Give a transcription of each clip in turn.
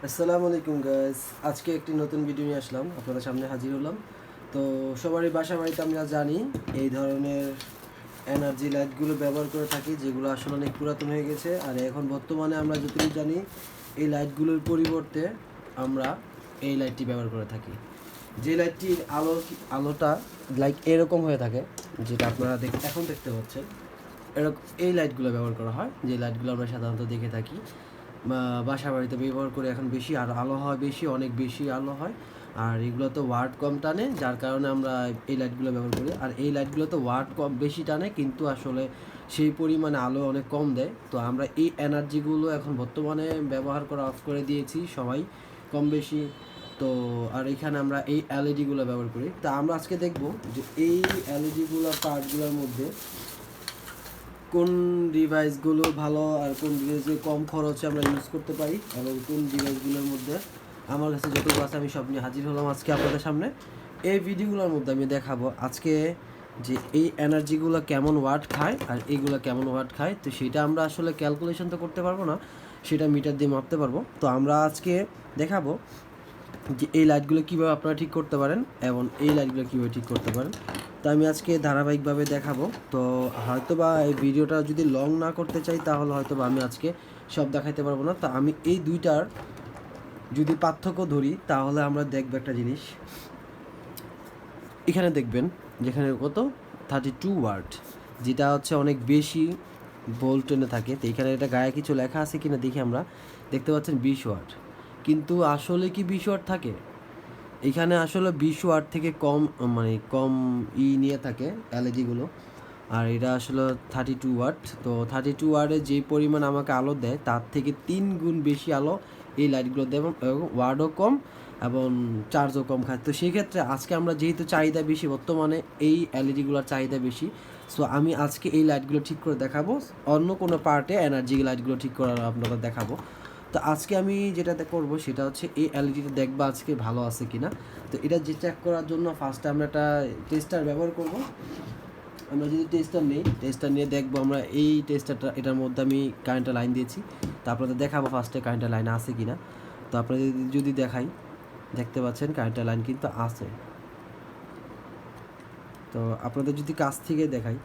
আসসালামু আলাইকুম গাইস। আজকে একটি নতুন ভিডিও নিয়ে আসলাম, আপনাদের সামনে হাজির হলাম। তো সবারই বাসা বাড়িতে আমরা জানি এই ধরনের এনার্জি লাইটগুলো ব্যবহার করে থাকি, যেগুলো আসলে অনেক পুরাতন হয়ে গেছে। আর এখন বর্তমানে আমরা যতটুকু জানি এই লাইটগুলোর পরিবর্তে আমরা এই লাইটটি ব্যবহার করে থাকি। যে লাইটটির আলোটা লাইক এরকম হয়ে থাকে, যেটা আপনারা এখন দেখতে পাচ্ছেন, এরকম এই লাইটগুলো ব্যবহার করা হয়। যে লাইটগুলো আমরা সাধারণত দেখে থাকি বাসা বাড়িতে ব্যবহার করে এখন বেশি, আর আলো হয় বেশি, অনেক বেশি আলো হয়। আর এগুলো তো ওয়াট কম টানে, যার কারণে আমরা এই লাইটগুলো ব্যবহার করি। আর এই লাইটগুলো তো ওয়াট কম বেশি টানে, কিন্তু আসলে সেই পরিমাণে আলো অনেক কম দেয়। তো আমরা এই এনার্জিগুলো এখন বর্তমানে ব্যবহার করা অফ করে দিয়েছি সবাই কম বেশি। তো আর এখানে আমরা এই এলইডিগুলো ব্যবহার করি। তা আমরা আজকে দেখব যে এই এলইডিগুলো পার্টগুলোর মধ্যে কোন ডিভাইসগুলো ভালো আর কোন ডিভাইসগুলো কম খরচে আমরা ইউজ করতে পারি, এবং কোন ডিভাইসগুলোর মধ্যে আমার কাছে যতটুকু আছে আমি সব নিয়ে হাজির হলাম আজকে আপনাদের সামনে। এই ভিডিওগুলোর মধ্যে আমি দেখাবো আজকে যে এই এনার্জিগুলো কেমন ওয়াট খায় আর এইগুলো কেমন ওয়াট খায়। তো সেটা আমরা আসলে ক্যালকুলেশন তো করতে পারবো না, সেটা মিটার দিয়ে মাপতে পারবো। তো আমরা আজকে দেখাবো যে এই লাইটগুলো কীভাবে আপনারা ঠিক করতে পারেন এবং এই লাইটগুলো কীভাবে ঠিক করতে পারেন। তো আমি আজকে ধারাবাহিকভাবে দেখাবো। তো হয়তোবা এই ভিডিওটা যদি লং না করতে চাই, তাহলে হয়তোবা আমি আজকে সব দেখাইতে পারবো না। তো আমি এই দুইটার যদি পার্থক্য ধরি, তাহলে আমরা দেখবো একটা জিনিস। এখানে দেখবেন যেখানে কত 32 ওয়াট, যেটা হচ্ছে অনেক বেশি ভোল্ট টেনে থাকে। তো এখানে এটা গায়ে কিছু লেখা আছে কিনা দেখি, আমরা দেখতে পাচ্ছেন 20 ওয়াট, কিন্তু আসলে কি 20 ওয়াট থাকে? এখানে আসলে 20 ওয়াট থেকে কম, মানে কম নিয়ে থাকে এলইডিগুলো। আর এটা আসলে 32 ওয়াট। তো 32 ওয়াটে যে পরিমাণ আমাকে আলো দেয়, তার থেকে 3 গুণ বেশি আলো এই লাইটগুলো দেয়, এবং ওয়াটও কম এবং চার্জও কম খায়। তো সেই ক্ষেত্রে আজকে আমরা যেহেতু চাহিদা বেশি, বর্তমানে এই এলইডিগুলোর চাহিদা বেশি, সো আমি আজকে এই লাইটগুলো ঠিক করে দেখাবো। অন্য কোনো পার্টে এনার্জি লাইটগুলো ঠিক করার আপনাদের দেখাবো। তো আজকে আমি যেটাতে করব সেটা হচ্ছে এই এলইডিটা দেখবো আজকে ভালো আছে কিনা। তো এটা যে চেক করার জন্য ফার্স্টে আমরা একটা টেস্টার ব্যবহার করব। আমরা যদি টেস্টার নিয়ে দেখবো, আমরা এই টেস্টারটা, এটার মধ্যে আমি কারেন্টের লাইন দিয়েছি। তো আপনাদের দেখাবো ফার্স্টে কারেন্টের লাইন আছে কিনা। তো আপনাদের যদি দেখাই, দেখতে পাচ্ছেন কারেন্টের লাইন কিন্তু আছে। তো আপনাদের যদি কাছ থেকে দেখাই,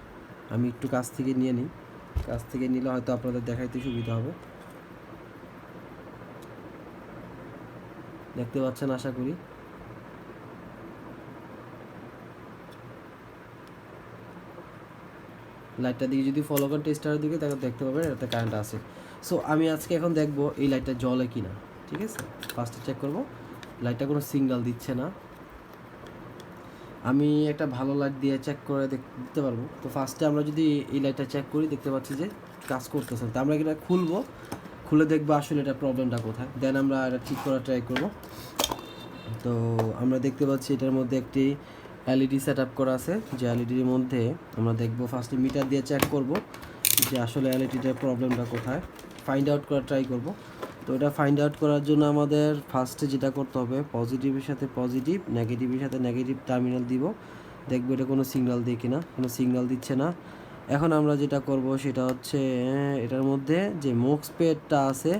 আমি একটু কাছ থেকে নিয়ে নিই, কাছ থেকে নিলে হয়তো আপনাদের দেখাইতে সুবিধা হবে। দেখতে পাচ্ছেন আশা করি। লাইটটা দিকে যদি ফলো করেন টেস্টারের দিকে, তাহলে দেখতে পাবেন এটাতে কারেন্ট আছে। সো আমি আজকে এখন দেখবো এই লাইটটা জ্বলে কি না। ঠিক আছে, ফার্স্টে চেক করব লাইটটা কোনো সিগন্যাল দিচ্ছে না। আমি একটা ভালো লাইট দিয়ে চেক করে দিতে পারবো। তো ফার্স্টে আমরা যদি এই লাইটটা চেক করি, দেখতে পাচ্ছি যে কাজ করতেছে। তো আমরা এটা খুলবো, খুলে দেখবো আসলে এটা প্রবলেমটা কোথায়, দেন আমরা এটা ঠিক করার ট্রাই করব। তো আমরা দেখতে পাচ্ছি এটার মধ্যে একটি এলইডি সেট আপ করা আছে, যে এলইডির মধ্যে আমরা দেখবো ফার্স্টে মিটার দিয়ে চেক করব যে আসলে এলইডিটার প্রবলেমটা কোথায়, ফাইন্ড আউট করার ট্রাই করব। তো এটা ফাইন্ড আউট করার জন্য আমাদের ফার্স্টে যেটা করতে হবে, পজিটিভের সাথে পজিটিভ, নেগেটিভের সাথে নেগেটিভ টার্মিনাল দিব, দেখবো এটা কোনো সিগন্যাল দিয়ে কিনা। কোনো সিগন্যাল দিচ্ছে না। এখন আমরা যেটা করব সেটা হচ্ছে এটার মধ্যে যে মোক্সপেডটা আছে,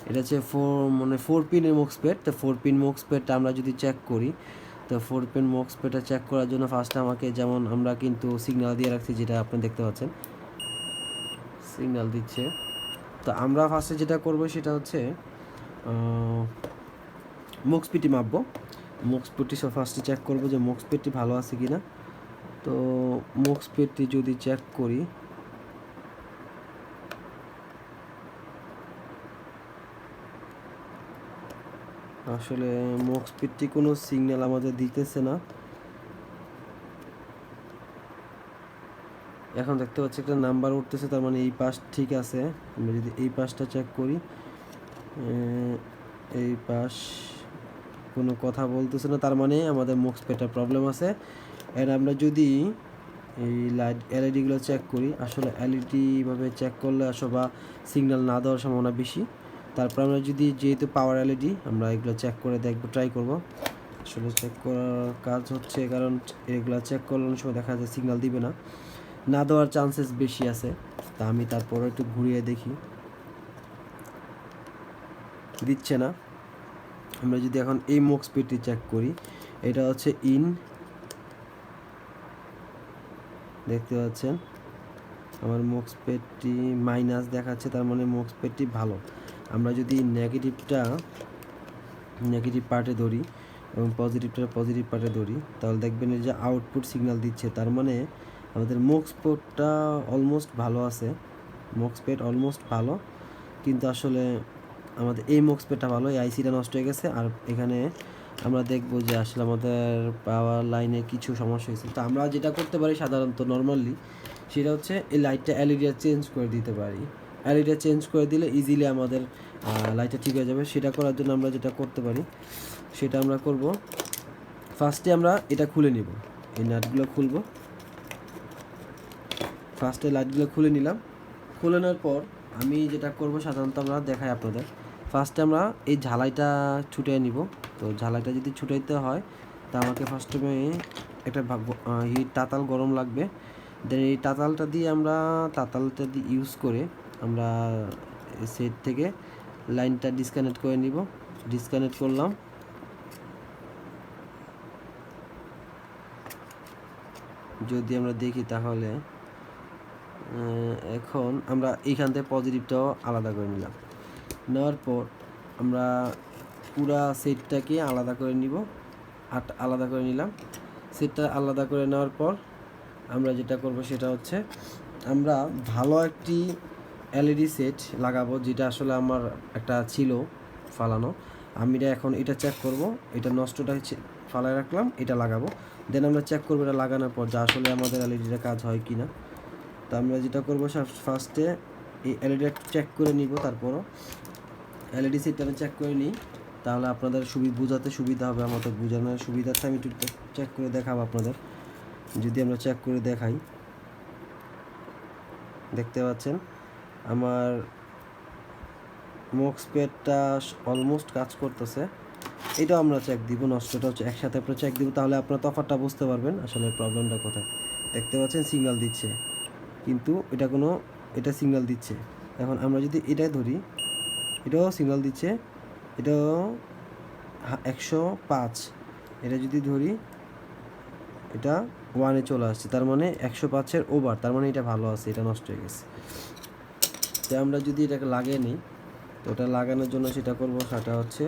এটা হচ্ছে ফোর পিনের মোক্সপেড। তো 4 পিন মোক্সপেডটা আমরা যদি চেক করি, তো 4 পিন মোক্সপেডটা চেক করার জন্য ফার্স্টে আমাকে, যেমন আমরা কিন্তু সিগন্যাল দিয়ে রাখছি, যেটা আপনি দেখতে পাচ্ছেন সিগন্যাল দিচ্ছে। তো আমরা ফার্স্টে যেটা করব সেটা হচ্ছে মোক্সপিটি মাপবো। মোক্সপিটি ফার্স্টে চেক করব যে মোক্সপিটি ভালো আছে কিনা। তো মোক্সপিটি যদি চেক করি, আসলে মোক্সপিটি কোনো সিগন্যাল আমাদের দিতেছে না। এখন দেখতে পাচ্ছি একটা নাম্বার উঠতেছে, তার মানে এই পাশ ঠিক আছে। আমরা যদি এই পাশটা চেক করি, এই পাশ কোনো কথা বলতেছে না, তার মানে আমাদের মোক্সপেটার প্রবলেম আছে। এর আমরা যদি এই লাইট এলইডিগুলো চেক করি, আসলে এলইডিভাবে চেক করলে আসলে বা সিগন্যাল না দেওয়ার সম্ভাবনা বেশি। তারপর আমরা যদি, যেহেতু পাওয়ার এলইডি, আমরা এগুলো চেক করে দেখবো, ট্রাই করব। আসলে চেক করার কাজ হচ্ছে, কারণ এগুলো চেক করলে অনেক সময় দেখা যায় সিগন্যাল দিবে না, না দেওয়ার চান্সেস বেশি আছে। তা আমি তারপরে একটু ঘুরিয়ে দেখি, দিচ্ছে না। আমরা যদি এখন এই মুখ স্পিডটি চেক করি, এটা হচ্ছে ইন, দেখতে পাচ্ছেন আমার মুখ স্পিডটি মাইনাস দেখাচ্ছে, তার মানে মুখ স্পিডটি ভালো। আমরা যদি নেগেটিভ পার্টে ধরি এবং পজিটিভ পার্টে ধরি, তাহলে দেখবেন এই যে আউটপুট সিগন্যাল দিচ্ছে, তার মানে আমাদের মুখ স্পিডটা অলমোস্ট ভালো আছে, মুখ স্পিড অলমোস্ট ভালো, কিন্তু আসলে আমাদের এই মুখ স্পিডটা ভালো, এই আইসিটা নষ্ট হয়ে গেছে। আর এখানে আমরা দেখব যে আসলে আমাদের পাওয়ার লাইনে কিছু সমস্যা হয়েছে। তো আমরা যেটা করতে পারি সাধারণত নর্মালি, সেটা হচ্ছে এই লাইটটা এলইডিটা চেঞ্জ করে দিতে পারি। এলইডিটা চেঞ্জ করে দিলে ইজিলি আমাদের লাইটটা ঠিক হয়ে যাবে। সেটা করার জন্য আমরা যেটা করতে পারি সেটা আমরা করব, ফার্স্টে আমরা এটা খুলে নিব, এই নাটগুলো খুলব। ফার্স্টে লাইটগুলো খুলে নিলাম। খুলে নেওয়ার পর আমি যেটা করব সাধারণত আমরা দেখাই আপনাদের, ফার্স্টে আমরা এই ঝালাইটা ছুটিয়ে নিব। তো ঝালাইটা যদি ছুটাইতে হয় তা আমাকে ফার্স্টে একটা হিট তাতাল গরম লাগবে। দেন এই তাতালটা দিয়ে ইউজ করে আমরা সেট থেকে লাইনটা ডিসকানেক্ট করে নিব। ডিসকানেক্ট করলাম। যদি আমরা দেখি তাহলে এখন আমরা এইখান থেকে পজিটিভটাও আলাদা করে নিলাম। নেওয়ার পর আমরা পুরা সেটটাকে আলাদা করে নিব, আলাদা করে নিলাম। সেটটা আলাদা করে নেওয়ার পর আমরা যেটা করব সেটা হচ্ছে আমরা ভালো একটি এলইডি সেট লাগাবো, যেটা আসলে আমার একটা ছিল ফালানো। আমি এখন এটা চেক করব, এটা নষ্টটা ফালায় রাখলাম, এটা লাগাবো। দেন আমরা চেক করবো এটা লাগানোর পর যে আসলে আমাদের এলইডিটা কাজ হয় কি না। তো আমরা যেটা করবো ফার্স্টে এই এলইডিটা চেক করে নিব, তারপরও এলইডি সেটটা আমি চেক করে নিই, তাহলে আপনাদের বোঝাতে সুবিধা হবে। আমাদের বোঝানোর সুবিধার্থে আমি একটু চেক করে দেখাবো আপনাদের। যদি আমরা চেক করে দেখাই, দেখতে পাচ্ছেন আমার মুখ স্পেডটা অলমোস্ট কাজ করতেছে। এটাও আমরা চেক দিব, নষ্টটা হচ্ছে একসাথে আমরা চেক দিব, তাহলে আপনার তফাৎটা বুঝতে পারবেন আসলে প্রবলেমটা কোথায়। দেখতে পাচ্ছেন সিগন্যাল দিচ্ছে, কিন্তু এটা সিগন্যাল দিচ্ছে। এখন আমরা যদি এটাই ধরি, এটাও সিগন্যাল দিচ্ছে, এটাও 105। এটা যদি ধরি এটা 1-এ চলে আসছে, তার মানে 105-এর ওভার, তার মানে এটা ভালো আছে, এটা নষ্ট হয়ে গেছে। তো আমরা যদি এটাকে লাগিয়ে নিই, তো ওটা লাগানোর জন্য সেটা করব, সেটা হচ্ছে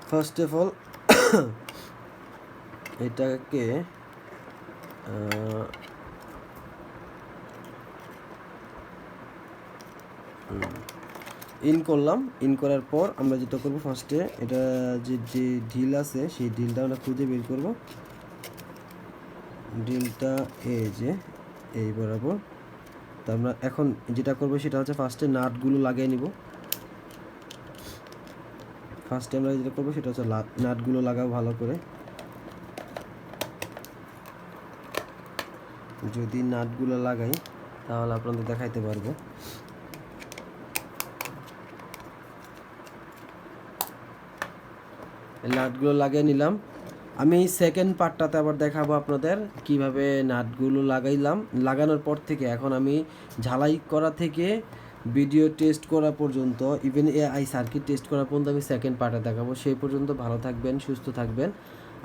ফার্স্ট অফ অল এটাকে ইন করলাম। ইন করার পর আমরা যেটা করব ফার্স্টে এটা যে ঢিল আছে সেই ঢিলটা আমরা খুঁজে বের করব। ঢিলটা এই বরাবর। তো আমরা এখন যেটা করব সেটা হচ্ছে ফার্স্টে নাটগুলো লাগিয়ে নিব। ফার্স্টে আমরা যেটা করব সেটা হচ্ছে নাটগুলো লাগাবো ভালো করে। যদি নাটগুলো লাগাই তাহলে আপনাদের দেখাইতে পারবো। নাটগুলো লাগিয়ে নিলাম। আমি সেকেন্ড পার্টটাতে আবার দেখাবো আপনাদের কিভাবে নাটগুলো লাগাইলাম। লাগানোর পর থেকে এখন আমি ঝালাই করা থেকে ভিডিও টেস্ট করা পর্যন্ত, ইভেন এআই সার্কিট টেস্ট করা পর্যন্ত আমি সেকেন্ড পার্টে দেখাবো। সেই পর্যন্ত ভালো থাকবেন, সুস্থ থাকবেন।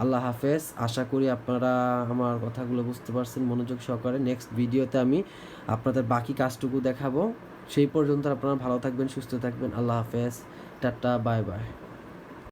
আল্লাহ হাফেজ। আশা করি আপনারা আমার কথাগুলো বুঝতে পারছেন মনোযোগ সহকারে। নেক্সট ভিডিওতে আমি আপনাদের বাকি কাজটুকু দেখাবো। সেই পর্যন্ত আপনারা ভালো থাকবেন, সুস্থ থাকবেন। আল্লাহ হাফেজ, টাটা, বাই বাই।